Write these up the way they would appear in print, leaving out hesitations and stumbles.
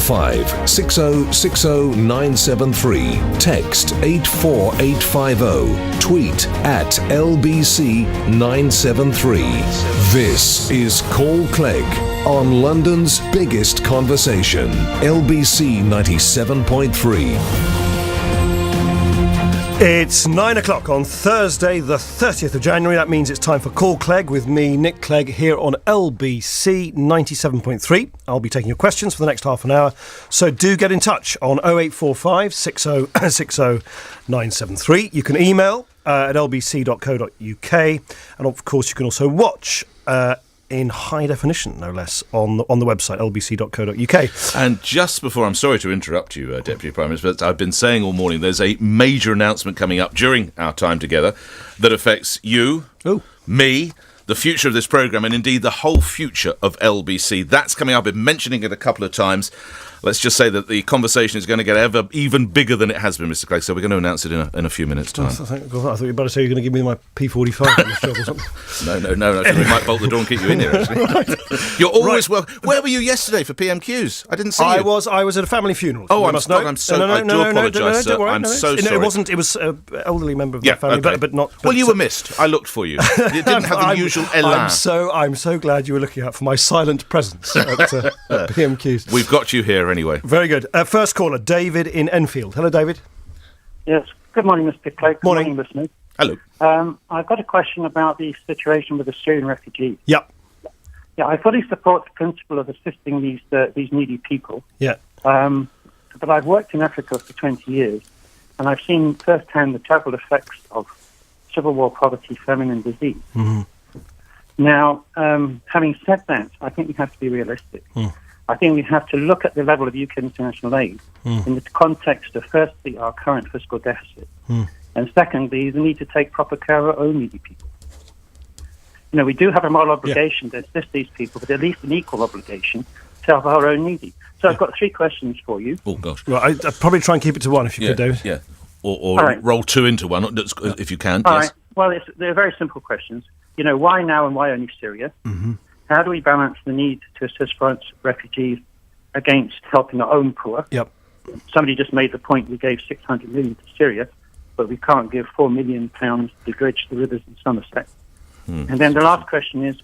085 6060 973. Text 84850. Tweet at LBC 973. This is Call Clegg on London's biggest conversation, LBC 97.3. It's 9 o'clock on Thursday, the 30th of January. That means it's time for Call Clegg with me, Nick Clegg, here on LBC 97.3. I'll be taking your questions for the next half an hour, so do get in touch on 0845 6060 973. You can email at lbc.co.uk, and of course you can also watch in high definition, no less, on the website, lbc.co.uk. And just before, I'm sorry to interrupt you, Deputy Prime Minister, but I've been saying all morning there's a major announcement coming up during our time together that affects you, me, the future of this programme, and indeed the whole future of LBC. That's coming up. I've been mentioning it a couple of times. Let's just say that the conversation is going to get even bigger than it has been, Mr. Clegg, so we're going to announce it in a few minutes' time. I thought you were about to say you're going to give me my P45 on this job or something. No. I think we might bolt the door and keep you in here, actually. You're always welcome. Where were you yesterday for PMQs? I didn't see you. I was at a family funeral. Oh, I do apologise, sir. I'm so sorry. It was an elderly member of my family, okay. but not... Well, you were missed. I looked for you. You didn't have the usual elan. I'm so glad you were looking out for my silent presence at PMQs. We've got you here anyway. Very good. First caller, David in Enfield. Hello, David. Yes. Good morning, Mr. Clegg. Good morning, listeners. Hello. I've got a question about the situation with the Syrian refugees. Yep. Yeah, I fully support the principle of assisting these needy people. Yeah. But I've worked in Africa for 20 years, and I've seen firsthand the terrible effects of civil war, poverty, famine, and disease. Mm-hmm. Now, having said that, I think we have to be realistic. I think we have to look at the level of UK international aid in the context of, firstly, our current fiscal deficit, and secondly, the need to take proper care of our own needy people. You know, we do have a moral obligation to assist these people, but at least an equal obligation to help our own needy. So I've got three questions for you. Oh, gosh. Well, I'd probably try and keep it to one if you could, David. Yeah. Or roll two into one, if you can. All yes. right. Well, they're very simple questions. You know, why now and why only Syria? Mm-hmm. How do we balance the need to assist refugees against helping our own poor? Yep. Somebody just made the point we gave 600 million to Syria, but we can't give £4 million to dredge the rivers in Somerset. And then the last question is,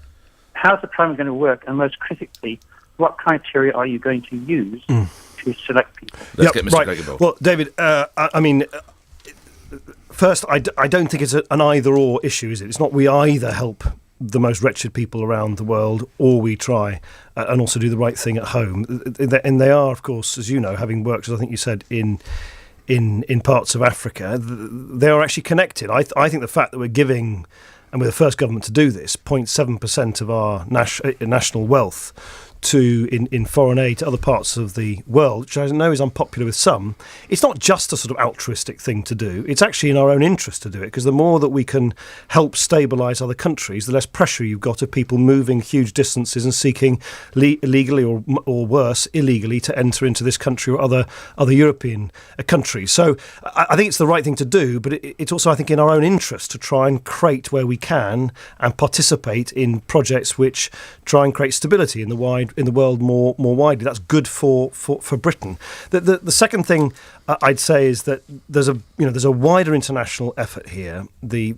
how's the program going to work? And most critically, what criteria are you going to use to select people? Let's get Mr. Clegg involved. Well, David, first, I don't think it's an either-or issue, is it? It's not we either help the most wretched people around the world, or we try and also do the right thing at home. And they are, of course, as you know, having worked, as I think you said, in parts of Africa, they are actually connected. I think the fact that we're giving, and we're the first government to do this, 0.7% of our national wealth in foreign aid to other parts of the world, which I know is unpopular with some, it's not just a sort of altruistic thing to do. It's actually in our own interest to do it, because the more that we can help stabilise other countries, the less pressure you've got of people moving huge distances and seeking illegally or worse, illegally, to enter into this country or other European countries. So I think it's the right thing to do, but it's also, I think, in our own interest to try and create, where we can, and participate in projects which try and create stability in the world more widely. That's good for Britain. The second thing I'd say is that there's a wider international effort here. The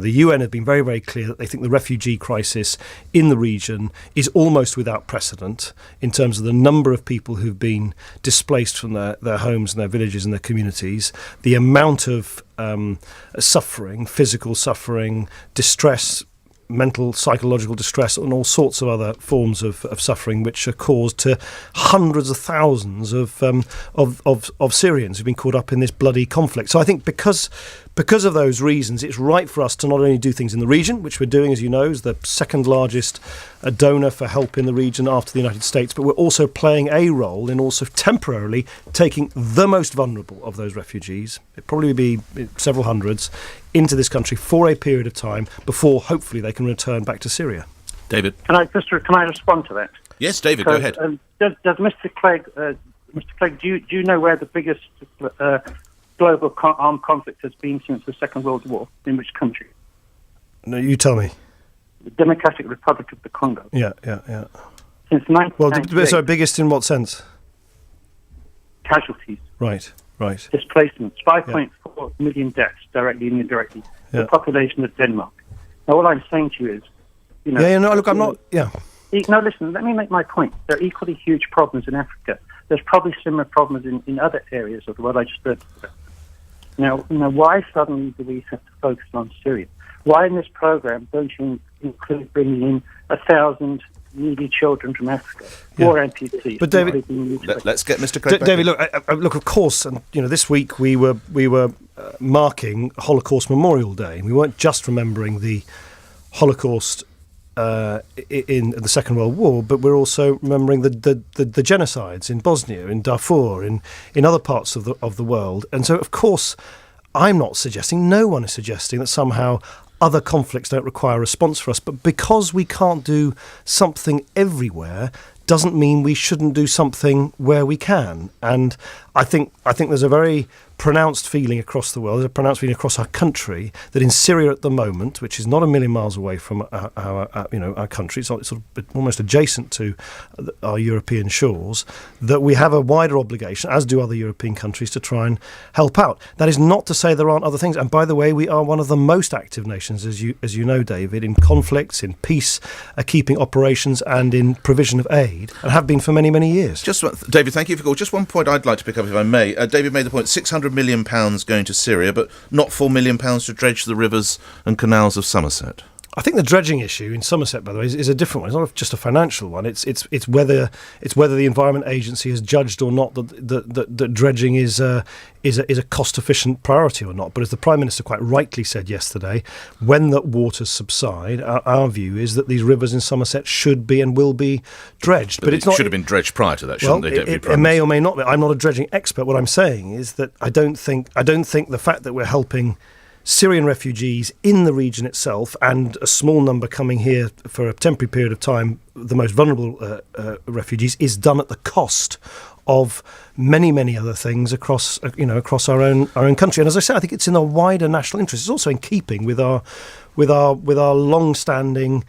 UN have been very, very clear that they think the refugee crisis in the region is almost without precedent in terms of the number of people who've been displaced from their homes and their villages and their communities, the amount of suffering, physical suffering, distress, mental, psychological distress, and all sorts of other forms of suffering, which are caused to hundreds of thousands of Syrians who've been caught up in this bloody conflict. So I think because of those reasons, it's right for us to not only do things in the region, which we're doing, as you know, as the second largest donor for help in the region after the United States, but we're also playing a role in also temporarily taking the most vulnerable of those refugees, it'd probably be several hundreds, into this country for a period of time before hopefully they can return back to Syria. David? Can I respond to that? Yes, David, go ahead. Does Mr. Clegg, do you know where the biggest global armed conflict has been since the Second World War? In which country? No, you tell me. The Democratic Republic of the Congo. Yeah. Since 1998. Well, so biggest in what sense? casualties. Right. Displacements, 5.4 million deaths, directly and indirectly. Yeah. The population of Denmark. Now, all I'm saying to you is, look, I'm not... Yeah. No, listen, let me make my point. There are equally huge problems in Africa. There's probably similar problems in other areas of the world I just heard. Now, why suddenly do we have to focus on Syria? Why in this program don't you include bringing in 1,000 needy children from Africa, or amputees? But David, let's get Mr. Craig. David, look, of course, and this week we were marking Holocaust Memorial Day, and we weren't just remembering the Holocaust in the Second World War, but we're also remembering the genocides in Bosnia, in Darfur, in other parts of the world. And so, of course, I'm not suggesting, no one is suggesting that somehow other conflicts don't require a response for us. But because we can't do something everywhere doesn't mean we shouldn't do something where we can. And I think there's a very pronounced feeling across the world, there's a pronounced feeling across our country that in Syria at the moment, which is not a million miles away from our country, it's sort of almost adjacent to our European shores, that we have a wider obligation, as do other European countries, to try and help out. That is not to say there aren't other things. And by the way, we are one of the most active nations, as you know, David, in conflicts, in peace, keeping operations, and in provision of aid, and have been for many, many years. David, thank you for calling. Just one point I'd like to pick up, if I may. David made the point, £600 million going to Syria, but not £4 million to dredge the rivers and canals of Somerset. I think the dredging issue in Somerset, by the way, is a different one. It's not just a financial one. It's whether the Environment Agency has judged or not that dredging is a cost efficient priority or not. But as the Prime Minister quite rightly said yesterday, when the waters subside, our view is that these rivers in Somerset should be and will be dredged. But it should have been dredged prior to that, shouldn't they, Deputy Prime Minister? It may or may not be. I'm not a dredging expert. What I'm saying is that I don't think the fact that we're helping Syrian refugees in the region itself, and a small number coming here for a temporary period of time, the most vulnerable refugees, is done at the cost of many, many other things across our own country. And as I say, I think it's in the wider national interest. It's also in keeping with our long-standing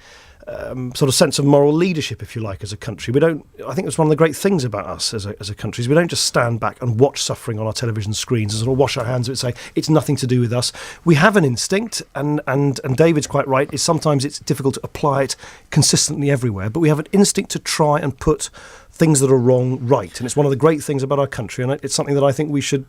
sort of sense of moral leadership, if you like, as a country. I think it's one of the great things about us as a country is we don't just stand back and watch suffering on our television screens and sort of wash our hands of it and say it's nothing to do with us. We have an instinct, and David's quite right, is sometimes it's difficult to apply it consistently everywhere, but we have an instinct to try and put things that are wrong right, and it's one of the great things about our country, and it's something that I think we should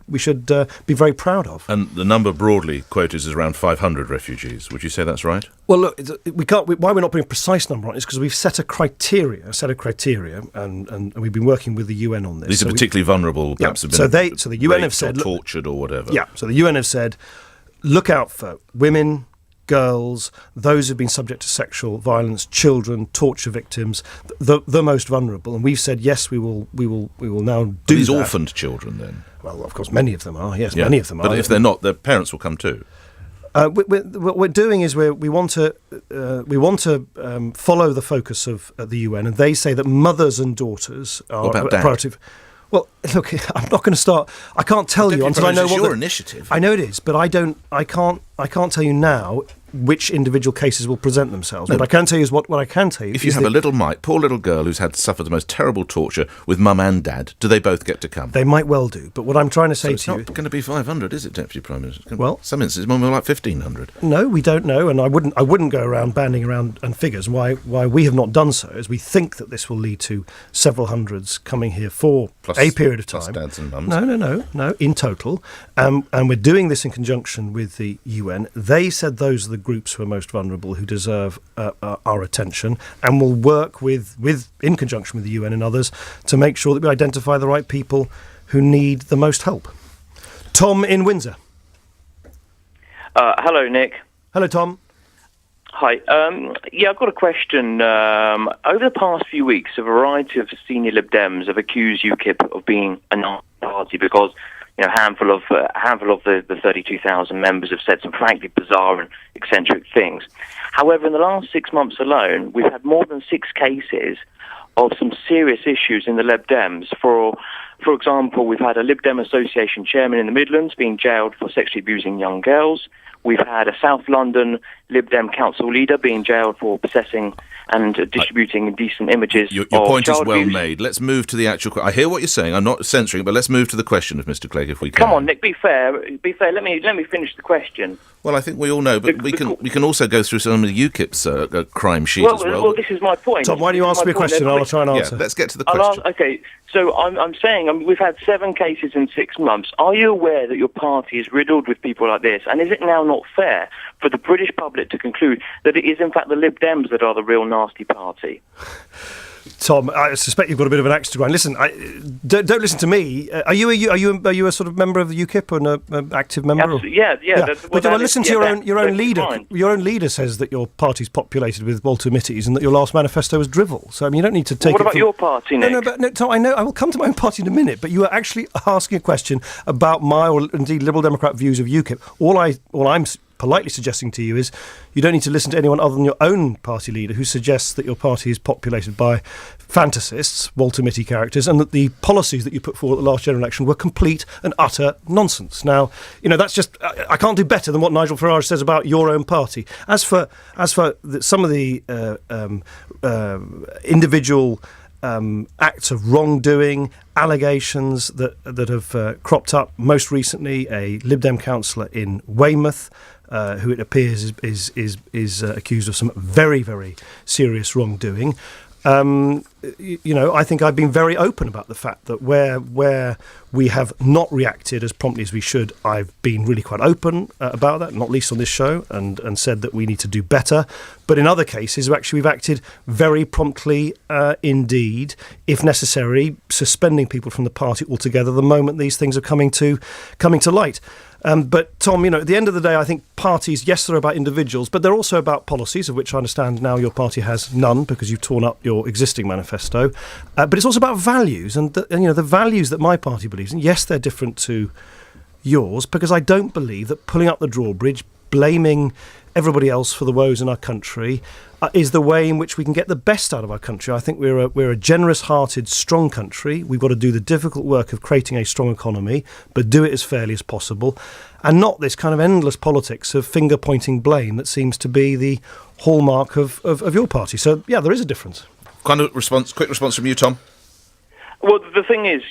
be very proud of. And the number broadly quoted is around 500 refugees. Would you say that's right? Well, look, why we're not putting a precise number on it is because we've set a set of criteria, and we've been working with the UN on this. These are particularly vulnerable, perhaps. So the UN have said, tortured or whatever. Yeah. So the UN have said, look out for women, girls, those who've been subject to sexual violence, children, torture victims, the most vulnerable. And we've said, yes, we will now do these that. Orphaned children, then? Well, of course, many of them are. Yes, yeah. Many of them are. But if they're not, their parents will come too. What we're doing is we want to follow the focus of the UN, and they say that mothers and daughters are what about priority. Well, look, I'm not going to start. I can't tell you until I know what your initiative. I know it is, but I can't tell you now which individual cases will present themselves. No. What I can tell you is what I can tell you. If you have a little poor little girl who's suffered the most terrible torture with mum and dad, do they both get to come? They might well do, but what I'm trying to say to you... It's not going to be 500, is it, Deputy Prime Minister? Well... Some instances, more like 1,500. No, we don't know, and I wouldn't go around banding around and figures. Why we have not done so is we think that this will lead to several hundreds coming here for a period of time. Plus dads and mums. No, in total. And we're doing this in conjunction with the UN. They said those are the groups who are most vulnerable, who deserve our attention, and we'll work in conjunction with the UN and others to make sure that we identify the right people who need the most help. Tom in Windsor. Hello, Nick. Hello, Tom. Hi. I've got a question. Over the past few weeks, a variety of senior Lib Dems have accused UKIP of being a non-party because a handful of the 32,000 members have said some frankly bizarre and eccentric things. However, in the last 6 months alone, we've had more than 6 cases of some serious issues in the Lib Dems. For example, we've had a Lib Dem Association chairman in the Midlands being jailed for sexually abusing young girls. We've had a South London Lib Dem council leader being jailed for possessing and distributing indecent images. Your of point is child well abuse. made. Let's move to the actual. I hear what you're saying. I'm not censoring, but let's move to the question of Mr. Clegg, if we can. Come on, Nick. Be fair. Be fair. Let me finish the question. Well, I think we all know, but we can also go through some of the UKIP's crime sheet as well. Well, this is my point. Tom, why don't you answer me a question? I'll try and answer. Yeah, let's get to the question. Okay, so I'm saying we've had 7 cases in 6 months. Are you aware that your party is riddled with people like this? And is it now not fair for the British public to conclude that it is in fact the Lib Dems that are the real nasty party? Tom, I suspect you've got a bit of an axe to grind. Listen, don't listen to me. Are you a sort of member of the UKIP or an active member? Absolutely, yeah. But listen to your own leader. Fine. Your own leader says that your party's populated with Walter Mitty's and that your last manifesto was drivel. So I mean, you don't need to take. What about your party, Nick? No, Tom. I know. I will come to my own party in a minute. But you are actually asking a question about my or indeed Liberal Democrat views of UKIP. All I'm politely suggesting to you is you don't need to listen to anyone other than your own party leader who suggests that your party is populated by fantasists, Walter Mitty characters, and that the policies that you put forward at the last general election were complete and utter nonsense. Now, that's just I can't do better than what Nigel Farage says about your own party. As for some of the individual acts of wrongdoing, allegations that have cropped up. Most recently, a Lib Dem councillor in Weymouth, who it appears is accused of some very, very serious wrongdoing. I think I've been very open about the fact that where we have not reacted as promptly as we should, I've been really quite open about that, not least on this show, and said that we need to do better. But in other cases, we've acted very promptly indeed, if necessary, suspending people from the party altogether the moment these things are coming to light. But Tom, at the end of the day, I think parties, yes, they're about individuals, but they're also about policies, of which I understand now your party has none because you've torn up your existing manifesto. But it's also about values, and the values that my party believes in. Yes, they're different to yours, because I don't believe that pulling up the drawbridge, blaming everybody else for the woes in our country is the way in which we can get the best out of our country. I think we're a generous-hearted, strong country. We've got to do the difficult work of creating a strong economy, but do it as fairly as possible, and not this kind of endless politics of finger-pointing blame that seems to be the hallmark of your party. So, yeah, there is a difference. Quick response from you, Tom. Well, the thing is,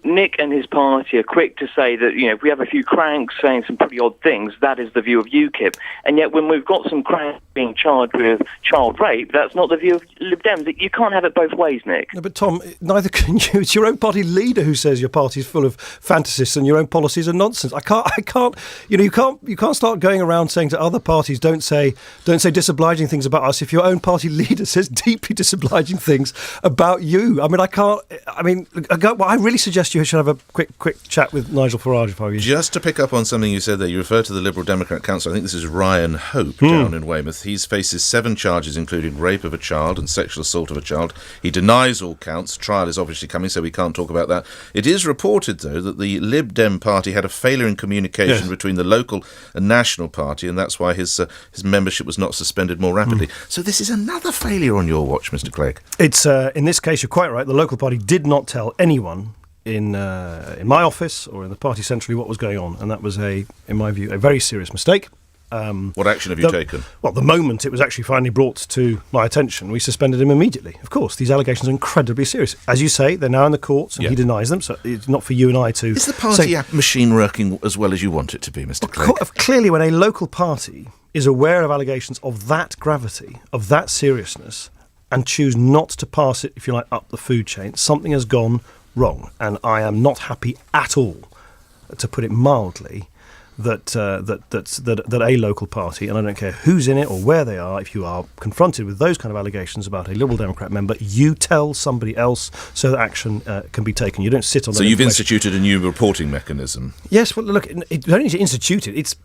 Nick and his party are quick to say that, if we have a few cranks saying some pretty odd things, that is the view of UKIP. And yet when we've got some cranks being charged with child rape, that's not the view of Lib Dems. You can't have it both ways, Nick. No, but Tom, neither can you. It's your own party leader who says your party's full of fantasists and your own policies are nonsense. I can't. You can't start going around saying to other parties, don't say disobliging things about us if your own party leader says deeply disobliging things about you. I mean, I can't. I really suggest you should have a quick chat with Nigel Farage if I were you. Just to pick up on something you said there, you refer to the Liberal Democrat councillor. I think this is Ryan Hope down in Weymouth. He faces 7 charges, including rape of a child and sexual assault of a child. He denies all counts. Trial is obviously coming, so we can't talk about that. It is reported, though, that the Lib Dem party had a failure in communication between the local and national party, and that's why his membership was not suspended more rapidly. So this is another failure on your watch, Mr. Clegg. It's in this case, you're quite right. The local party did not tell anyone in my office or in the party centrally what was going on, and that was in my view, a very serious mistake. What action have you taken? Well, the moment it was actually finally brought to my attention, we suspended him immediately. Of course, these allegations are incredibly serious. As you say, they're now in the courts, and he denies them, so it's not for you and I to... Is the party machine working as well as you want it to be, Mr. Clegg? Clearly, when a local party is aware of allegations of that gravity, of that seriousness, and choose not to pass it, if you like, up the food chain, something has gone wrong. And I am not happy at all, to put it mildly, that a local party, and I don't care who's in it or where they are, if you are confronted with those kind of allegations about a Liberal Democrat member, you tell somebody else so that action can be taken. You don't sit on that. So you've instituted a new reporting mechanism? Yes, well, look, you don't need to institute it. It's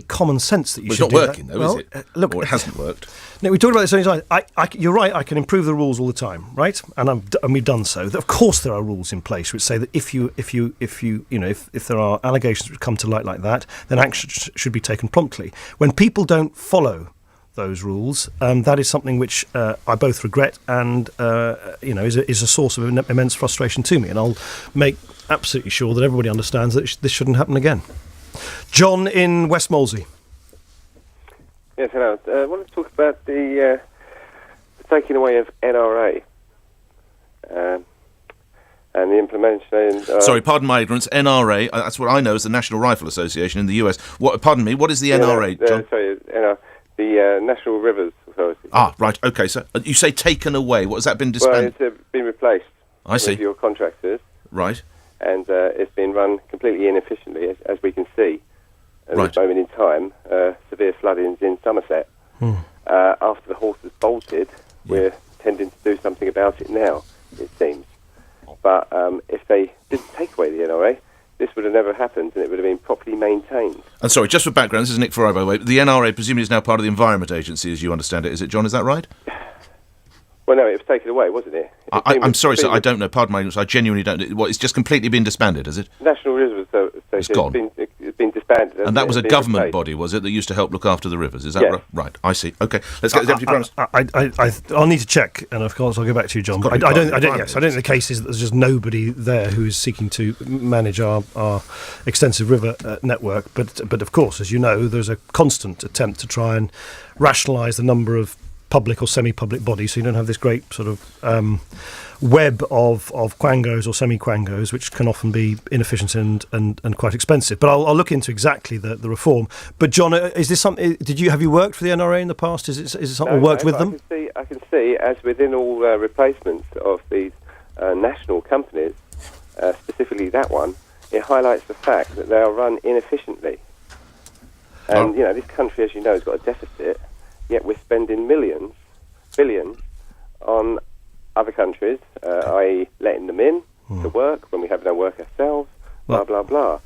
common sense that you should do that. It's not working, though, is it? Or it hasn't worked. No, we talked about this so many times. You're right, I can improve the rules all the time, right? And we've done so. Of course there are rules in place which say that if there are allegations which come to light like that, then action should be taken promptly. When people don't follow those rules, that is something which I both regret and is a source of immense frustration to me. And I'll make absolutely sure that everybody understands that this shouldn't happen again. John in West Molesey. Yes, hello. I want to talk about the taking away of NRA and the implementation. Sorry, pardon my ignorance. NRA. That's what I know as the National Rifle Association in the US. Pardon me. What is the NRA, John? Sorry, the National Rivers Authority. Ah, right. Okay. So you say taken away. What has that been disbanded? Well, it's been replaced. I see. With your contractors. Right. And it's been run completely inefficiently, as we can see at Right. this moment in time. Severe floodings in Somerset. After the horse has bolted, we're tending to do something about it now, it seems. But if they didn't take away the NRA, this would have never happened, and it would have been properly maintained. And sorry, just for background, this is Nick Ferrari, by the way. The NRA presumably is now part of the Environment Agency, as you understand it. Is it, John? Is that right? Well, no, it was taken away, wasn't it? I'm sorry, sir. I don't know. Pardon my ignorance. I genuinely don't know. What, it's just completely been disbanded, is it? National Rivers Association gone. It's been disbanded. And that was a been government replaced. body, was it, that used to help look after the rivers? Is that Yes. right? Right. I see. Okay. Let's get the Deputy Prime Minister. I'll need to check, and of course I'll go back to you, John. It's But got to be I part don't. of the Yes, I don't think the case is that there's just nobody there who is seeking to manage our extensive river network. But of course, as you know, there's a constant attempt to try and rationalise the number of public or semi-public bodies, so you don't have this great sort of web of quangos or semi-quangos, which can often be inefficient and quite expensive. But I'll look into exactly the reform. But John, is this something? Have you worked for the NRA in the past? Is it something worked with them? I can see, as within all replacements of these national companies, specifically that one, it highlights the fact that they are run inefficiently. And this country, as you know, has got a deficit. Yet we're spending billions on other countries, i.e. letting them in to work when we have no work ourselves, blah, blah, blah.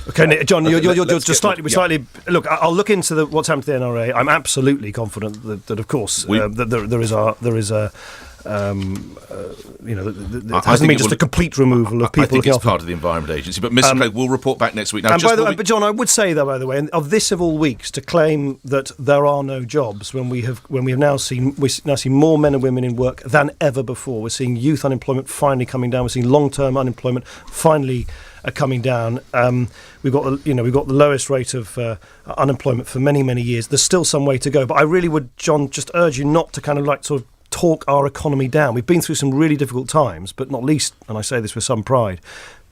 Okay, Nick, John, you're just slightly. Look, I'll look into what's happened to the NRA. I'm absolutely confident that of course, that there is a. It hasn't been just a complete removal of people. I think looking it's after part of the Environment Agency, but Mr. Clegg will report back next week. Now, but John, I would say though, by the way, and of this of all weeks, to claim that there are no jobs when we have now seen more men and women in work than ever before. We're seeing youth unemployment finally coming down. We're seeing long-term unemployment finally coming down. We've got the lowest rate of unemployment for many years. There's still some way to go, but I really would, John, just urge you not to kind of like sort of talk our economy down. We've been through some really difficult times, but not least, and I say this with some pride,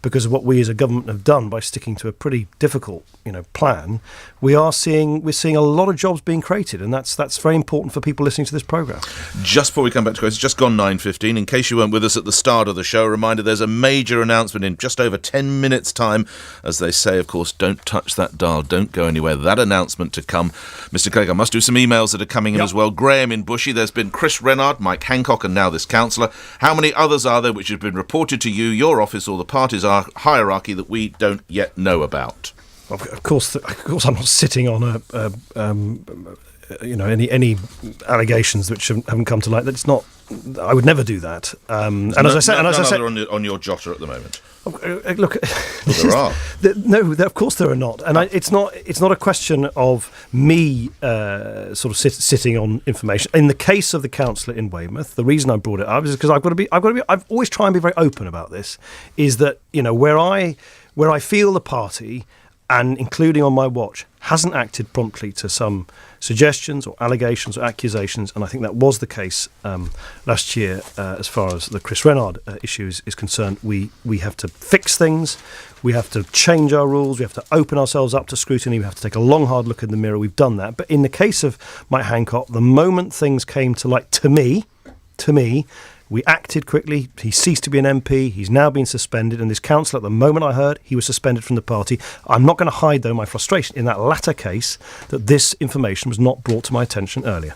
because of what we as a government have done by sticking to a pretty difficult, plan. We're seeing a lot of jobs being created, and that's very important for people listening to this programme. Just before we come back to questions, just gone 9:15. In case you weren't with us at the start of the show, a reminder: there's a major announcement in just over 10 minutes' time. As they say, of course, don't touch that dial, don't go anywhere. That announcement to come. Mr. Clegg, I must do some emails that are coming in as well. Graham in Bushy. There's been Chris Renard, Mike Hancock, and now this councillor. How many others are there which have been reported to you, your office, or the party's hierarchy that we don't yet know about? Of course, I'm not sitting on any allegations which haven't come to light. That's not. I would never do that. As I said, on your jotter at the moment. Look, there are. Of course there are not, and it's not a question of me sort of sitting on information. In the case of the councillor in Weymouth, the reason I brought it up is because I've always tried and be very open about this. Is that where I feel the party, and including on my watch, hasn't acted promptly to some suggestions or allegations or accusations, and I think that was the case last year as far as the Chris Renard issue is concerned. We have to fix things, we have to change our rules, we have to open ourselves up to scrutiny, we have to take a long, hard look in the mirror. We've done that. But in the case of Mike Hancock, the moment things came to light, to me, we acted quickly. He ceased to be an MP. He's now been suspended. And this councillor, at the moment I heard, he was suspended from the party. I'm not going to hide, though, my frustration in that latter case that this information was not brought to my attention earlier.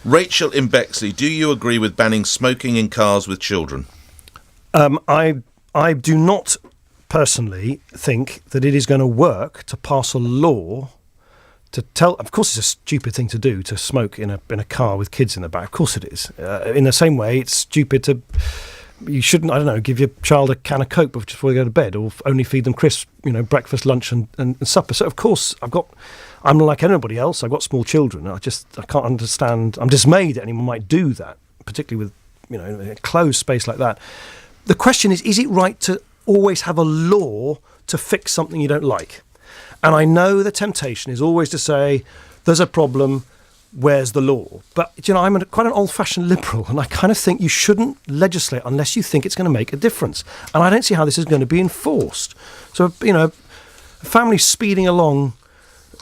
Rachel in Bexley, do you agree with banning smoking in cars with children? I do not personally think that it is going to work to pass a law to tell. Of course, it's a stupid thing to do, to smoke in a car with kids in the back. Of course it is. In the same way, it's stupid to. You shouldn't, I don't know, give your child a can of Coke before they go to bed, or only feed them crisps, breakfast, lunch, and supper. So of course, I'm like anybody else. I've got small children. I can't understand. I'm dismayed that anyone might do that, particularly with a closed space like that. The question is it right to always have a law to fix something you don't like? And I know the temptation is always to say, there's a problem, where's the law? But, I'm quite an old-fashioned liberal, and I kind of think you shouldn't legislate unless you think it's going to make a difference. And I don't see how this is going to be enforced. So, a family speeding along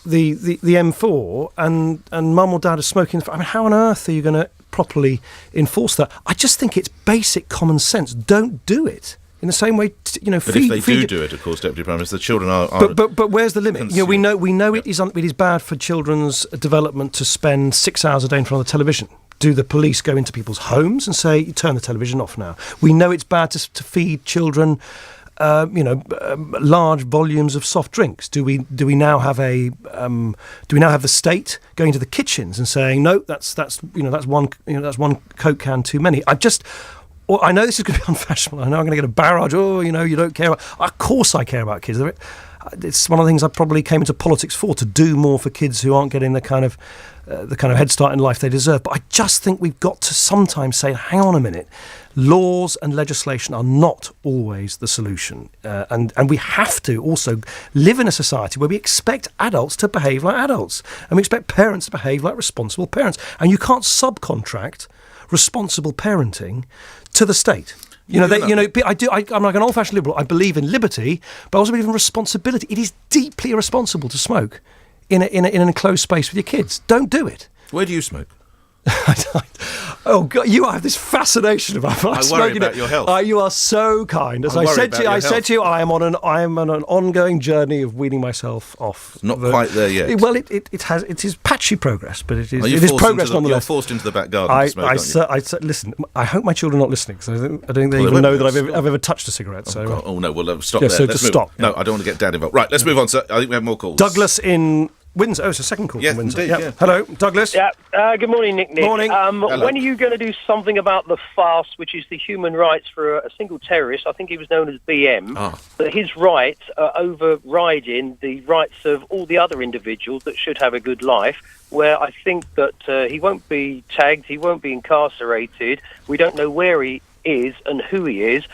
the M4 and mum or dad are smoking. I mean, how on earth are you going to properly enforce that? I just think it's basic common sense. Don't do it. In the same way, But if they do it, of course, Deputy Prime Minister, the children are. But where's the limit? We know it is bad for children's development to spend 6 hours a day in front of the television. Do the police go into people's homes and say, turn the television off now? We know it's bad to feed children, large volumes of soft drinks. Do we now have the state going to the kitchens and saying, no, that's one Coke can too many? I know this is going to be unfashionable. I know I'm going to get a barrage. You don't care about... Of course I care about kids. It's one of the things I probably came into politics for, to do more for kids who aren't getting the kind of head start in life they deserve. But I just think we've got to sometimes say, hang on a minute, laws and legislation are not always the solution. And we have to also live in a society where we expect adults to behave like adults, and we expect parents to behave like responsible parents. And you can't subcontract responsible parenting to the state. I'm like an old-fashioned liberal. I believe in liberty, but I also believe in responsibility. It is deeply irresponsible to smoke in an enclosed space with your kids. Don't do it. Where do you smoke? Oh God! You have this fascination about I worry about your health. You are so kind. As I said to you, I am on an ongoing journey of weaning myself off. Not quite there yet. It is patchy progress, but it is progress nonetheless. You're forced into the back garden to smoke, listen. I hope my children are not listening, because I don't think they even know that I've ever touched a cigarette. Oh no! Well, stop yeah, there. So let's just stop. No, I don't want to get Dad involved. Right, let's move on, sir. I think we have more calls. Douglas in Windsor. Oh, it's a second call from Windsor. Indeed, yeah. Hello, Douglas. Yeah. Good morning, Nick. Morning. When are you going to do something about the FAST, which is the human rights for a single terrorist? I think he was known as BM. That his rights are overriding the rights of all the other individuals that should have a good life. Where I think that he won't be tagged, he won't be incarcerated. We don't know where he is and who he is.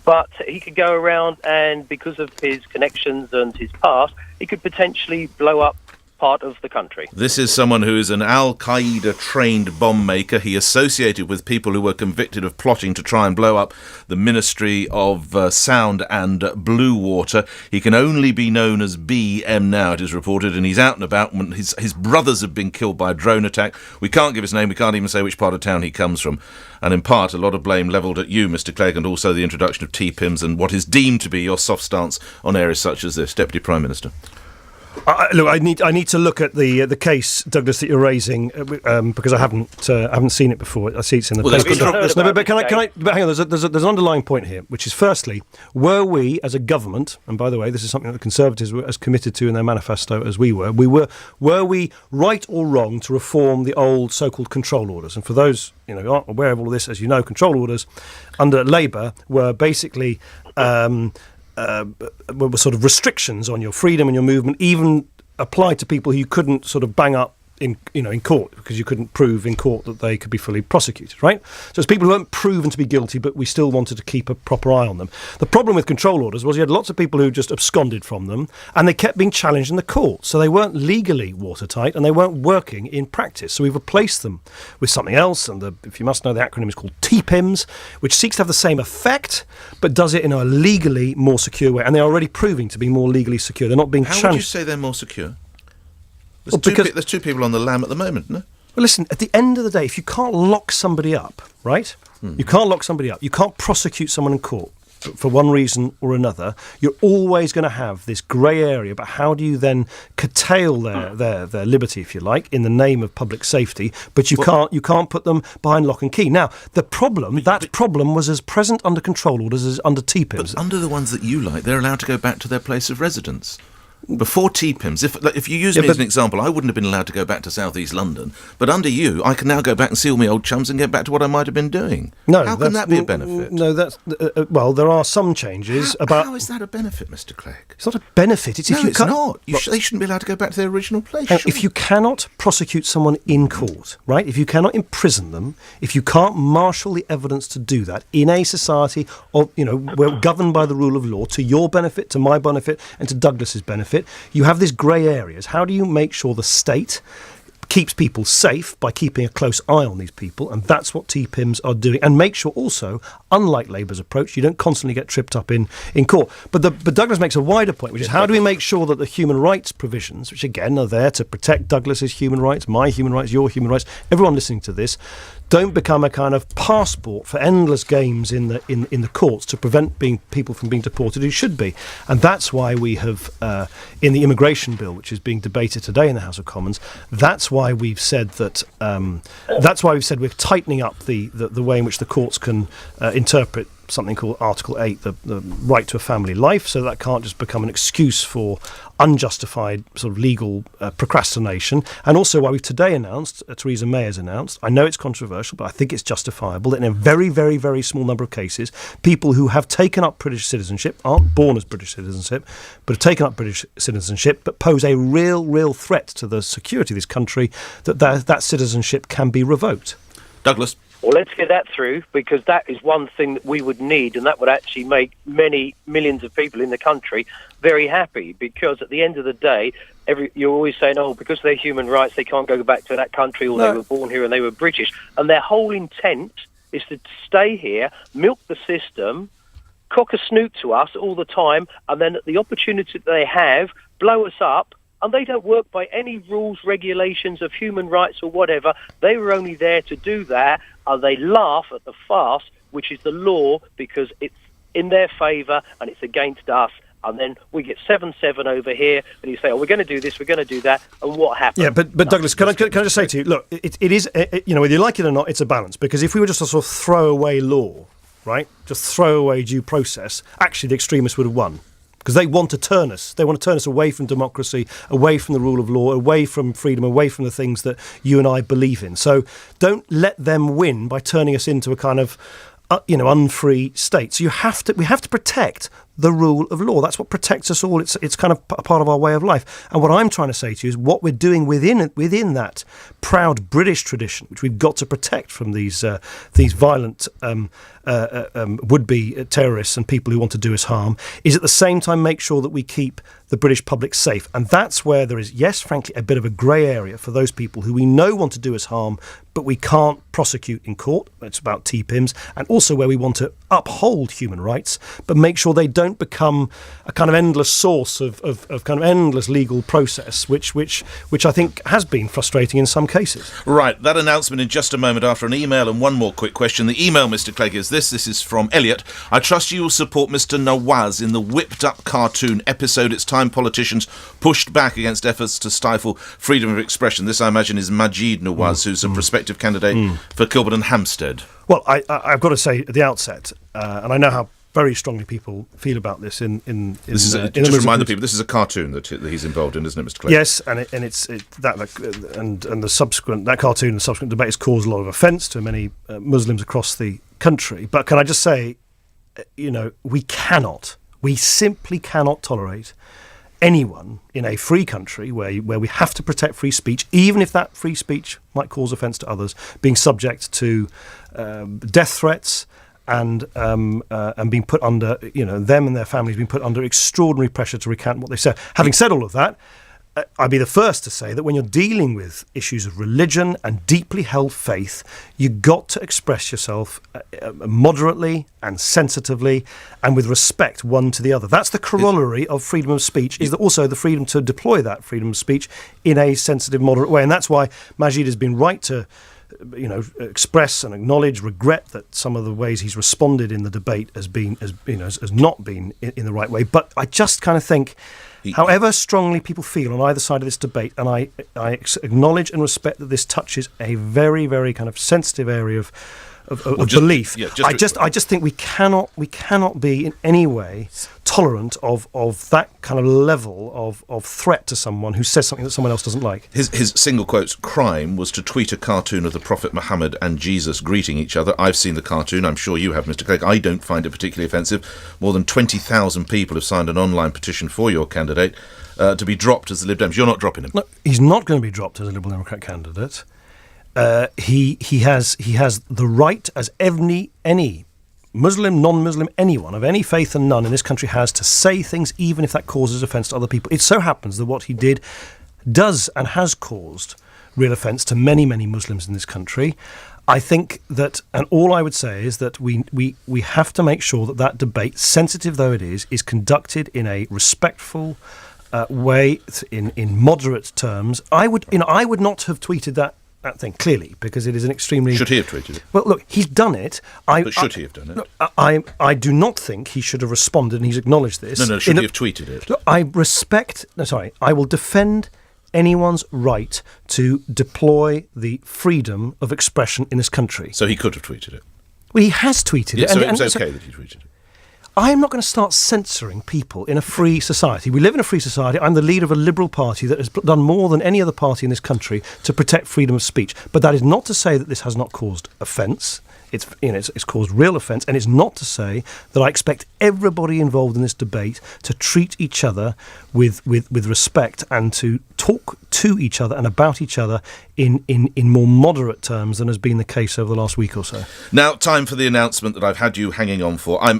But he could go around, and because of his connections and his past, he could potentially blow up part of the country. This is someone who is an Al-Qaeda trained bomb maker. He associated with people who were convicted of plotting to try and blow up the Ministry of Sound and Blue Water. He can only be known as BM now, it is reported, and he's out and about when his brothers have been killed by a drone attack. We can't give his name, we can't even say which part of town he comes from. And in part, a lot of blame levelled at you, Mr. Clegg, and also the introduction of TPIMS and what is deemed to be your soft stance on areas such as this. Deputy Prime Minister. Look, I need to look at the case, Douglas, that you're raising, because I haven't seen it before. I see it's in the paper. But hang on. There's an underlying point here, which is, firstly, were we as a government, and by the way, this is something that the Conservatives were as committed to in their manifesto as we were we right or wrong to reform the old so-called control orders? And for those who aren't aware of all of this, as you know, control orders under Labour were basically were sort of restrictions on your freedom and your movement, even applied to people who you couldn't sort of bang up in court, because you couldn't prove in court that they could be fully prosecuted, right? So it's people who weren't proven to be guilty, but we still wanted to keep a proper eye on them. The problem with control orders was you had lots of people who just absconded from them, and they kept being challenged in the court. So they weren't legally watertight, and they weren't working in practice. So we've replaced them with something else, and if you must know, the acronym is called TPIMS, which seeks to have the same effect, but does it in a legally more secure way. And they're already proving to be more legally secure. They're not being challenged. How would you say they're more secure? There's two people on the lam at the moment, no? Well, listen, at the end of the day, if you can't lock somebody up, right? You can't lock somebody up. You can't prosecute someone in court for one reason or another. You're always going to have this grey area about how do you then curtail their liberty, if you like, in the name of public safety, but you can't put them behind lock and key. Now, the problem, problem was as present under control orders as under TPIMS. But under the ones that you like, they're allowed to go back to their place of residence. Before TPIMS, if you use me as an example, I wouldn't have been allowed to go back to South East London. But under you, I can now go back and see all my old chums and get back to what I might have been doing. No, how can that be a benefit? No, well, there are some changes about. How is that a benefit, Mr. Clegg? It's not a benefit. It's not. They shouldn't be allowed to go back to their original place. If you cannot prosecute someone in court, right? If you cannot imprison them, if you can't marshal the evidence to do that in a society of we're governed by the rule of law to your benefit, to my benefit, and to Douglas's benefit, you have these grey areas. How do you make sure the state keeps people safe by keeping a close eye on these people, and that's what TPIMs are doing. And make sure also, unlike Labour's approach, you don't constantly get tripped up in court. But Douglas makes a wider point, which is how do we make sure that the human rights provisions, which again are there to protect Douglas's human rights, my human rights, your human rights, everyone listening to this, don't become a kind of passport for endless games in the courts to prevent people from being deported who should be. And that's why we have, in the immigration bill, which is being debated today in the House of Commons, that's why we've said that we're tightening up the way in which the courts can interpret something called Article 8, the right to a family life, so that can't just become an excuse for unjustified sort of legal procrastination. And also why we've today announced, Theresa May has announced, I know it's controversial, but I think it's justifiable, that in a very, very, very small number of cases, people who have taken up British citizenship, aren't born as British citizenship, but have taken up British citizenship, but pose a real threat to the security of this country, that citizenship can be revoked. Douglas? Well, let's get that through, because that is one thing that we would need, and that would actually make many millions of people in the country very happy, because at the end of the day, you're always saying, because of their human rights, they can't go back to that country, or they were born here and they were British. And their whole intent is to stay here, milk the system, cock a snoot to us all the time, and then at the opportunity that they have, blow us up. And they don't work by any rules, regulations of human rights or whatever. They were only there to do that, and they laugh at the farce, which is the law, because it's in their favour and it's against us. And then we get 7-7 over here, and you say, we're going to do this, we're going to do that, and what happens? Yeah, but Douglas, can I just say to you, look, it is, whether you like it or not, it's a balance. Because if we were just to sort of throw away law, right, just throw away due process, actually the extremists would have won. Because they want to turn us. They want to turn us away from democracy, away from the rule of law, away from freedom, away from the things that you and I believe in. So don't let them win by turning us into a kind of, unfree state. So we have to protect the rule of law. That's what protects us all. It's kind of a part of our way of life. And what I'm trying to say to you is what we're doing within that proud British tradition, which we've got to protect from these violent would-be terrorists and people who want to do us harm, is at the same time make sure that we keep the British public safe. And that's where there is, yes, frankly, a bit of a grey area for those people who we know want to do us harm, but we can't prosecute in court. It's about TPIMs. And also where we want to uphold human rights, but make sure they don't become a kind of endless source of kind of endless legal process, which I think has been frustrating in some cases. Right, that announcement in just a moment after an email, and one more quick question. The email, Mr. Clegg, is this. This is from Elliot. I trust you will support Mr. Nawaz in the whipped-up cartoon episode. It's time politicians pushed back against efforts to stifle freedom of expression. This, I imagine, is Majid Nawaz, who's a prospective candidate for Kilburn and Hampstead. Well, I've got to say at the outset, and I know how very strongly people feel about this in this is just remind the people, this is a cartoon that he's involved in, isn't it, Mr. Clegg? Yes, and the subsequent cartoon and subsequent debate has caused a lot of offence to many Muslims across the country. But can I just say, we simply cannot tolerate anyone in a free country where we have to protect free speech, even if that free speech might cause offence to others, being subject to death threats and being put under, them and their families being put under extraordinary pressure to recant what they said. Having said all of that, I'd be the first to say that when you're dealing with issues of religion and deeply held faith, you've got to express yourself moderately and sensitively and with respect one to the other. That's the corollary of freedom of speech, is that also the freedom to deploy that freedom of speech in a sensitive, moderate way. And that's why Majid has been right to express and acknowledge regret that some of the ways he's responded in the debate has not been in the right way. But I just kind of think, however strongly people feel on either side of this debate, and I acknowledge and respect that this touches a very, very kind of sensitive area of belief. Yeah, I just think we cannot be in any way tolerant of that kind of level of threat to someone who says something that someone else doesn't like. His single quote's crime was to tweet a cartoon of the Prophet Muhammad and Jesus greeting each other. I've seen the cartoon. I'm sure you have, Mr. Clegg. I don't find it particularly offensive. More than 20,000 people have signed an online petition for your candidate to be dropped as the Lib Dems. You're not dropping him. No, he's not going to be dropped as a Liberal Democrat candidate. He has the right, as any Muslim, non-Muslim, anyone of any faith and none in this country has, to say things even if that causes offence to other people. It so happens that what he does and has caused real offence to many, many Muslims in this country. I think that, and all I would say is that we have to make sure that debate, sensitive though it is conducted in a respectful way, in moderate terms. I would not have tweeted that thing, clearly, because it is an extremely... Should he have tweeted it? Well, look, he's done it. But should he have done it? Look, I do not think he should have responded, and he's acknowledged this. No, should he have tweeted it? Look, I will defend anyone's right to deploy the freedom of expression in this country. So he could have tweeted it? Well, he has tweeted it. So it was okay that he tweeted it? I'm not going to start censoring people in a free society. We live in a free society. I'm the leader of a liberal party that has done more than any other party in this country to protect freedom of speech. But that is not to say that this has not caused offence. It's caused real offence, and it's not to say that I expect everybody involved in this debate to treat each other with respect and to talk to each other and about each other in more moderate terms than has been the case over the last week or so. Now, time for the announcement that I've had you hanging on for. I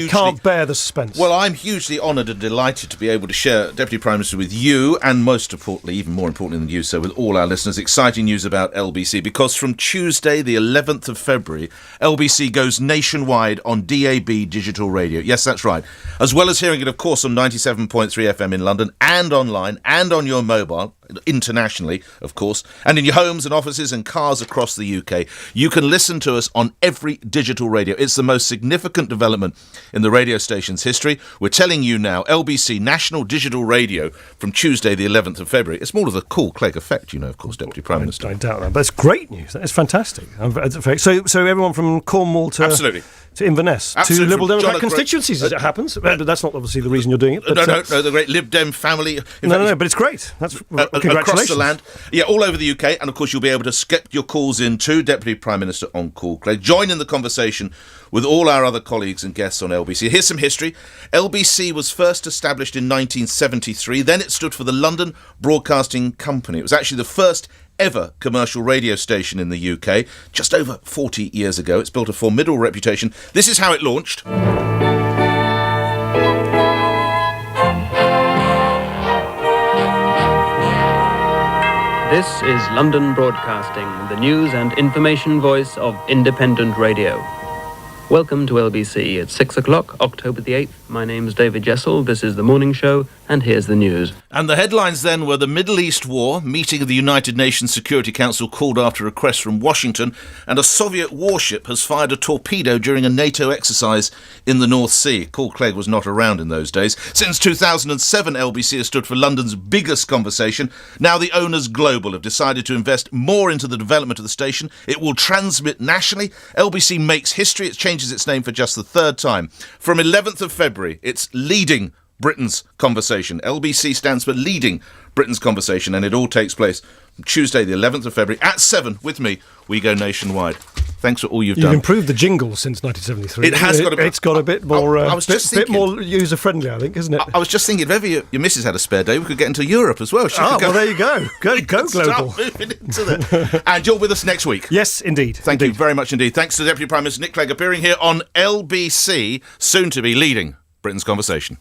can't bear the suspense. Well, I'm hugely honoured and delighted to be able to share, Deputy Prime Minister, with you, and most importantly, even more importantly than you, so with all our listeners, exciting news about LBC, because from Tuesday, the 11th of February, LBC goes nationwide on DAB digital radio. Yes, that's right. As well as hearing it, of course, on 97.3 FM in London, and online, and on your mobile, internationally, of course, and in your homes and offices and cars across the UK. You can listen to us on every digital radio. It's the most significant development in the radio station's history. We're telling you now, LBC National Digital Radio from Tuesday, the 11th of February. It's more of the Cool Clegg effect, of course, Deputy Prime Minister. I doubt that, but it's great news. It's fantastic. So everyone from Cornwall to... Absolutely. To Inverness, Absolutely. to Liberal Democrat constituencies, as it happens. But that's not obviously the reason you're doing it. But, no, the great Lib Dem family. No, but it's great. That's congratulations. Across the land. Yeah, all over the UK. And, of course, you'll be able to skip your calls in to Deputy Prime Minister on Cool Clegg. Join in the conversation with all our other colleagues and guests on LBC. Here's some history. LBC was first established in 1973. Then it stood for the London Broadcasting Company. It was actually the first ever commercial radio station in the UK, just over 40 years ago. It's built a formidable reputation. This is how it launched. This is London Broadcasting, the news and information voice of independent radio. Welcome to LBC at 6 o'clock, October the 8th. My name's David Jessel. This is The Morning Show, and here's the news. And the headlines then were the Middle East War, meeting of the United Nations Security Council called after a request from Washington, and a Soviet warship has fired a torpedo during a NATO exercise in the North Sea. Cool Clegg was not around in those days. Since 2007, LBC has stood for London's biggest conversation. Now the owners Global have decided to invest more into the development of the station. It will transmit nationally. LBC makes history. It changes its name for just the third time. From 11th of February, it's leading Britain's conversation. LBC stands for Leading Britain's Conversation, and it all takes place Tuesday, the 11th of February at 7. With me, we go nationwide. Thanks for all you've done. You've improved the jingle since 1973. It has got a bit. It's got a bit more. Bit more user friendly, I think, isn't it? I was just thinking, if ever your missus had a spare day, we could get into Europe as well. Well, there you go. Go global. And you're with us next week. Yes, indeed. Thank you very much indeed. Thanks to Deputy Prime Minister Nick Clegg appearing here on LBC, soon to be leading Britain's conversation.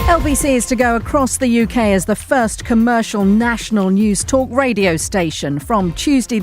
LBC is to go across the UK as the first commercial national news talk radio station from Tuesday the